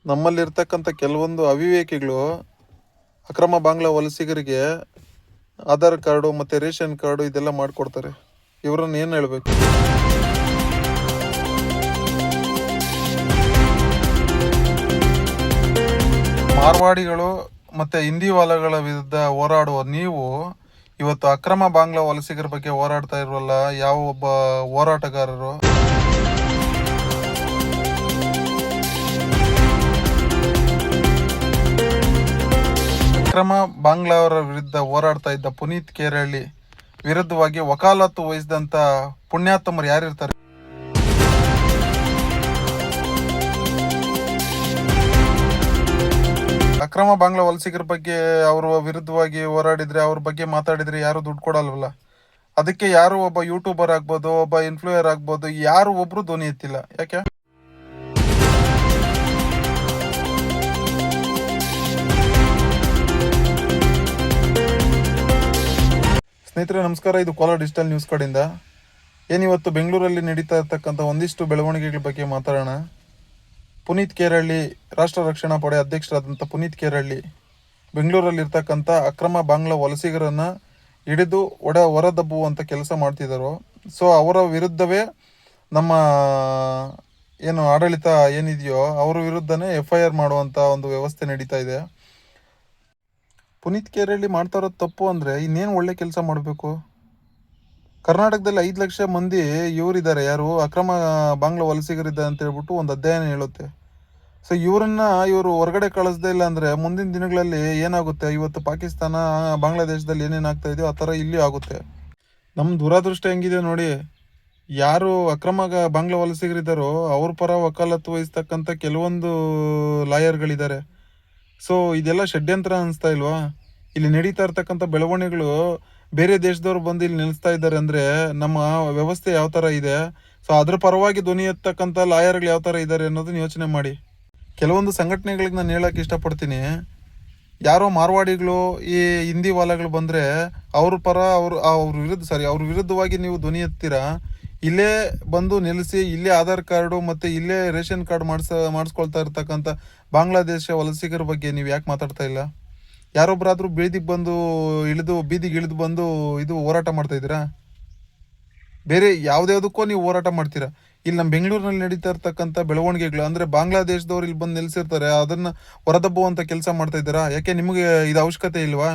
ನಮ್ಮಲ್ಲಿರ್ತಕ್ಕಂಥ ಕೆಲವೊಂದು ಅವಿವೇಕಿಗಳು ಅಕ್ರಮ ಬಾಂಗ್ಲಾ ವಲಸಿಗರಿಗೆ ಆಧಾರ್ ಕಾರ್ಡು ಮತ್ತು ರೇಷನ್ ಕಾರ್ಡು ಇದೆಲ್ಲ ಮಾಡಿಕೊಡ್ತಾರೆ. ಇವರನ್ನು ಏನು ಹೇಳಬೇಕು? ಮಾರ್ವಾಡಿಗಳು ಮತ್ತು ಹಿಂದಿವಾಲಗಳ ವಿರುದ್ಧ ಹೋರಾಡುವ ನೀವು ಇವತ್ತು ಅಕ್ರಮ ಬಾಂಗ್ಲಾ ವಲಸಿಗರ ಬಗ್ಗೆ ಹೋರಾಡ್ತಾ ಇರೋಲ್ಲ. ಯಾವ ಒಬ್ಬ ಹೋರಾಟಗಾರರು ಅಕ್ರಮ ಬಾಂಗ್ಲಾವರ ವಿರುದ್ಧ ಹೋರಾಡ್ತಾ ಇದ್ದ ಪುನೀತ್ ಕೇರಳಿ ವಿರುದ್ಧವಾಗಿ ವಕಾಲತ್ತು ವಹಿಸಿದಂಥ ಪುಣ್ಯಾತ್ಮರು ಯಾರಿರ್ತಾರೆ? ಅಕ್ರಮ ಬಾಂಗ್ಲಾ ವಲಸಿಗರ ಬಗ್ಗೆ ಅವರ ವಿರುದ್ಧವಾಗಿ ಹೋರಾಡಿದ್ರೆ, ಅವ್ರ ಬಗ್ಗೆ ಮಾತಾಡಿದ್ರೆ ಯಾರು ದುಡ್ಡು ಕೊಡಲ್ವಲ್ಲ. ಅದಕ್ಕೆ ಯಾರು ಒಬ್ಬ ಯೂಟ್ಯೂಬರ್ ಆಗ್ಬೋದು, ಒಬ್ಬ ಇನ್ಫ್ಲೂಯರ್ ಆಗ್ಬೋದು, ಯಾರು ಒಬ್ರು ಧ್ವನಿ ಎತ್ತಿಲ್ಲ. ಯಾಕೆ? ಸ್ನೇಹಿತರೆ ನಮಸ್ಕಾರ, ಇದು ಕೋಲಾರ ಡಿಜಿಟಲ್ ನ್ಯೂಸ್ ಕಡೆಯಿಂದ. ಏನಿವತ್ತು ಬೆಂಗಳೂರಲ್ಲಿ ನಡೀತಾ ಇರ್ತಕ್ಕಂಥ ಒಂದಿಷ್ಟು ಬೆಳವಣಿಗೆಗಳ ಬಗ್ಗೆ ಮಾತಾಡೋಣ. ಪುನೀತ್ ಕೇರಳಿ, ರಾಷ್ಟ್ರ ರಕ್ಷಣಾ ಪಡೆ ಅಧ್ಯಕ್ಷರಾದಂಥ ಪುನೀತ್ ಕೇರಳಿ ಬೆಂಗಳೂರಲ್ಲಿರ್ತಕ್ಕಂಥ ಅಕ್ರಮ ಬಾಂಗ್ಲಾ ವಲಸಿಗರನ್ನು ಹಿಡಿದು ಹೊರದಬ್ಬುವಂಥ ಕೆಲಸ ಮಾಡ್ತಿದ್ದರು. ಸೊ ಅವರ ವಿರುದ್ಧವೇ ನಮ್ಮ ಏನು ಆಡಳಿತ ಏನಿದೆಯೋ ಅವ್ರ ವಿರುದ್ಧನೇ FIR ಮಾಡುವಂಥ ಒಂದು ವ್ಯವಸ್ಥೆ ನಡೀತಾ ಇದೆ. ಪುನೀತ್ ಕೇರಳಿ ಮಾಡ್ತಾ ಇರೋದು ತಪ್ಪು ಅಂದರೆ ಇನ್ನೇನು ಒಳ್ಳೆ ಕೆಲಸ ಮಾಡಬೇಕು? ಕರ್ನಾಟಕದಲ್ಲಿ 5 ಲಕ್ಷ ಮಂದಿ ಇವರಿದ್ದಾರೆ, ಯಾರು ಅಕ್ರಮ ಬಾಂಗ್ಲಾ ವಲಸಿಗರಿದ್ದಾರೆ ಅಂತ ಹೇಳ್ಬಿಟ್ಟು ಒಂದು ಅಧ್ಯಯನ ಹೇಳುತ್ತೆ. ಸೊ ಇವರು ಹೊರಗಡೆ ಕಳಿಸ್ದೇ ಇಲ್ಲ ಅಂದರೆ ಮುಂದಿನ ದಿನಗಳಲ್ಲಿ ಏನಾಗುತ್ತೆ? ಇವತ್ತು ಪಾಕಿಸ್ತಾನ ಬಾಂಗ್ಲಾದೇಶದಲ್ಲಿ ಏನೇನಾಗ್ತಾ ಇದೆಯೋ ಆ ಥರ ಇಲ್ಲಿ ಆಗುತ್ತೆ. ನಮ್ಮ ದುರಾದೃಷ್ಟ ಹೆಂಗಿದೆ ನೋಡಿ. ಯಾರು ಅಕ್ರಮ ಬಾಂಗ್ಲಾ ವಲಸಿಗರಿದ್ದಾರೋ ಅವ್ರ ಪರ ವಕಾಲತ್ತು ವಹಿಸ್ತಕ್ಕಂಥ ಕೆಲವೊಂದು ಲಾಯರ್ಗಳಿದ್ದಾರೆ. ಸೊ ಇದೆಲ್ಲ ಷಡ್ಯಂತ್ರ ಅನಿಸ್ತಾ ಇಲ್ವಾ? ಇಲ್ಲಿ ನಡೀತಾ ಇರ್ತಕ್ಕಂಥ ಬೆಳವಣಿಗೆಗಳು ಬೇರೆ ದೇಶದವ್ರು ಬಂದು ಇಲ್ಲಿ ನಿಲ್ಲಿಸ್ತಾ ಇದ್ದಾರೆ ಅಂದರೆ ನಮ್ಮ ವ್ಯವಸ್ಥೆ ಯಾವ ಥರ ಇದೆ, ಸೊ ಅದ್ರ ಪರವಾಗಿ ಧ್ವನಿ ಎತ್ತಕ್ಕಂಥ ಲಾಯರ್ಗಳು ಯಾವ ಥರ ಇದ್ದಾರೆ ಅನ್ನೋದನ್ನ ಯೋಚನೆ ಮಾಡಿ. ಕೆಲವೊಂದು ಸಂಘಟನೆಗಳಿಗೆ ನಾನು ಹೇಳೋಕ್ಕೆ ಇಷ್ಟಪಡ್ತೀನಿ. ಯಾರೋ ಮಾರ್ವಾಡಿಗಳು, ಈ ಹಿಂದಿ ವಾಲಗಳು ಬಂದರೆ ಅವ್ರ ಪರ ಅವ್ರ ವಿರುದ್ಧವಾಗಿ ನೀವು ಧ್ವನಿ ಎತ್ತೀರಾ. ಇಲ್ಲೇ ಬಂದು ನಿಲ್ಲಿಸಿ, ಇಲ್ಲೇ ಆಧಾರ್ ಕಾರ್ಡು ಮತ್ತು ಇಲ್ಲೇ ರೇಷನ್ ಕಾರ್ಡ್ ಮಾಡಿಸ್ಕೊಳ್ತಾ ಇರ್ತಕ್ಕಂಥ ಬಾಂಗ್ಲಾದೇಶ ವಲಸಿಗರ ಬಗ್ಗೆ ನೀವು ಯಾಕೆ ಮಾತಾಡ್ತಾ ಇಲ್ಲ? ಯಾರೊಬ್ಬರಾದರೂ ಬೀದಿಗೆ ಇಳಿದು ಬಂದು ಇದು ಹೋರಾಟ ಮಾಡ್ತಾ ಇದ್ದೀರಾ? ಬೇರೆ ಯಾವುದ್ಯಾವುದಕ್ಕೋ ನೀವು ಹೋರಾಟ ಮಾಡ್ತೀರಾ. ಇಲ್ಲಿ ನಮ್ಮ ಬೆಂಗಳೂರಿನಲ್ಲಿ ನಡೀತಾ ಇರ್ತಕ್ಕಂಥ ಬೆಳವಣಿಗೆಗಳು ಅಂದರೆ ಬಾಂಗ್ಲಾದೇಶದವ್ರು ಇಲ್ಲಿ ಬಂದು ನಿಲ್ಲಿಸಿರ್ತಾರೆ, ಅದನ್ನು ಹೊರದಬ್ಬುವಂಥ ಕೆಲಸ ಮಾಡ್ತಾ ಇದ್ದೀರಾ. ಯಾಕೆ ನಿಮಗೆ ಇದು ಅವಶ್ಯಕತೆ ಇಲ್ವಾ?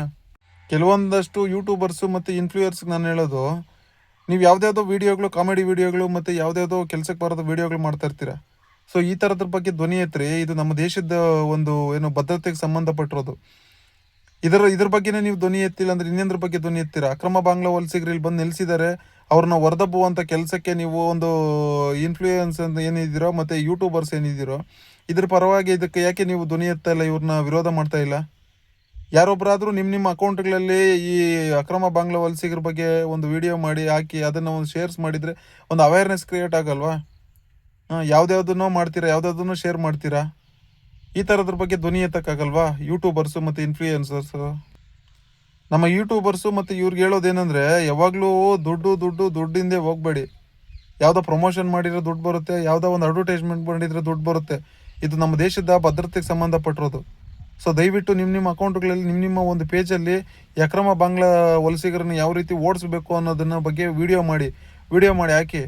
ಕೆಲವೊಂದಷ್ಟು ಯೂಟ್ಯೂಬರ್ಸು ಮತ್ತು ಇನ್ಫ್ಲೂಯರ್ಸ್ಗೆ ನಾನು ಹೇಳೋದು, ನೀವು ಯಾವುದ್ಯಾವುದೋ ವೀಡಿಯೋಗಳು, ಕಾಮಿಡಿ ವೀಡಿಯೋಗಳು ಮತ್ತು ಯಾವುದ್ಯಾವುದೋ ಕೆಲಸಕ್ಕೆ ಬರೋದು ವೀಡಿಯೋಗಳು ಮಾಡ್ತಾ ಇರ್ತೀರ. ಸೊ ಈ ಥರದ್ರ ಬಗ್ಗೆ ಧ್ವನಿ ಎತ್ತರಿ. ಇದು ನಮ್ಮ ದೇಶದ ಒಂದು ಏನು ಭದ್ರತೆಗೆ ಸಂಬಂಧಪಟ್ಟಿರೋದು. ಇದ್ರ ಬಗ್ಗೆನೇ ನೀವು ಧ್ವನಿ ಎತ್ತಿಲ್ಲ ಅಂದರೆ ಇನ್ನೊಂದ್ರ ಬಗ್ಗೆ ಧ್ವನಿ ಎತ್ತೀರಾ? ಅಕ್ರಮ ಬಾಂಗ್ಲಾ ವಲಸಿಗರು ಇಲ್ಲಿ ಬಂದು ನಿಲ್ಲಿಸಿದ್ದಾರೆ, ಅವ್ರನ್ನ ಹೊರದಬ್ಬುವಂಥ ಕೆಲಸಕ್ಕೆ ನೀವು ಒಂದು ಇನ್ಫ್ಲೂಯೆನ್ಸ್ ಅಂತ ಏನಿದ್ದೀರೋ ಮತ್ತು ಯೂಟ್ಯೂಬರ್ಸ್ ಏನಿದ್ದೀರೋ ಇದ್ರ ಪರವಾಗಿ ಇದಕ್ಕೆ ಯಾಕೆ ನೀವು ಧ್ವನಿ ಎತ್ತಾ ಇಲ್ಲ? ಇವ್ರನ್ನ ವಿರೋಧ ಮಾಡ್ತಾ ಇಲ್ಲ? ಯಾರೊಬ್ಬರಾದರೂ ನಿಮ್ಮ ಅಕೌಂಟ್ಗಳಲ್ಲಿ ಈ ಅಕ್ರಮ ಬಾಂಗ್ಲಾ ವಲಸಿಗರ ಬಗ್ಗೆ ಒಂದು ವಿಡಿಯೋ ಮಾಡಿ ಹಾಕಿ ಅದನ್ನು ಒಂದು ಶೇರ್ಸ್ ಮಾಡಿದರೆ ಒಂದು ಅವೇರ್ನೆಸ್ ಕ್ರಿಯೇಟ್ ಆಗಲ್ವಾ? ಯಾವುದ್ಯಾವುದನ್ನೋ ಮಾಡ್ತೀರಾ, ಯಾವುದ್ಯಾವುದನ್ನೋ ಶೇರ್ ಮಾಡ್ತೀರಾ. ಈ ಥರದ್ರ ಬಗ್ಗೆ ಧ್ವನಿ ಎತ್ತಕ್ಕಾಗಲ್ವಾ ಯೂಟ್ಯೂಬರ್ಸು ಮತ್ತು ಇನ್ಫ್ಲೂಯೆನ್ಸರ್ಸು? ನಮ್ಮ ಯೂಟ್ಯೂಬರ್ಸು ಮತ್ತು ಇವ್ರಿಗೆ ಹೇಳೋದೇನೆಂದರೆ, ಯಾವಾಗಲೂ ದುಡ್ಡಿಂದೇ ಹೋಗಬೇಡಿ. ಯಾವುದೋ ಪ್ರಮೋಷನ್ ಮಾಡಿದರೆ ದುಡ್ಡು ಬರುತ್ತೆ, ಯಾವುದೋ ಒಂದು ಅಡ್ವರ್ಟೈಸ್ಮೆಂಟ್ ಮಾಡಿದರೆ ದುಡ್ಡು ಬರುತ್ತೆ. ಇದು ನಮ್ಮ ದೇಶದ ಭದ್ರತೆಗೆ ಸಂಬಂಧಪಟ್ಟಿರೋದು. ಸೊ ದಯವಿಟ್ಟು ನಿಮ್ಮ ಅಕೌಂಟ್ಗಳಲ್ಲಿ ನಿಮ್ಮ ಒಂದು ಪೇಜಲ್ಲಿ ಅಕ್ರಮ ಬಾಂಗ್ಲಾ ವಲಸಿಗರನ್ನು ಯಾವ ರೀತಿ ಓಡಿಸ್ಬೇಕು ಅನ್ನೋದನ್ನ ಬಗ್ಗೆ ವಿಡಿಯೋ ಮಾಡಿ ಹಾಕಿ.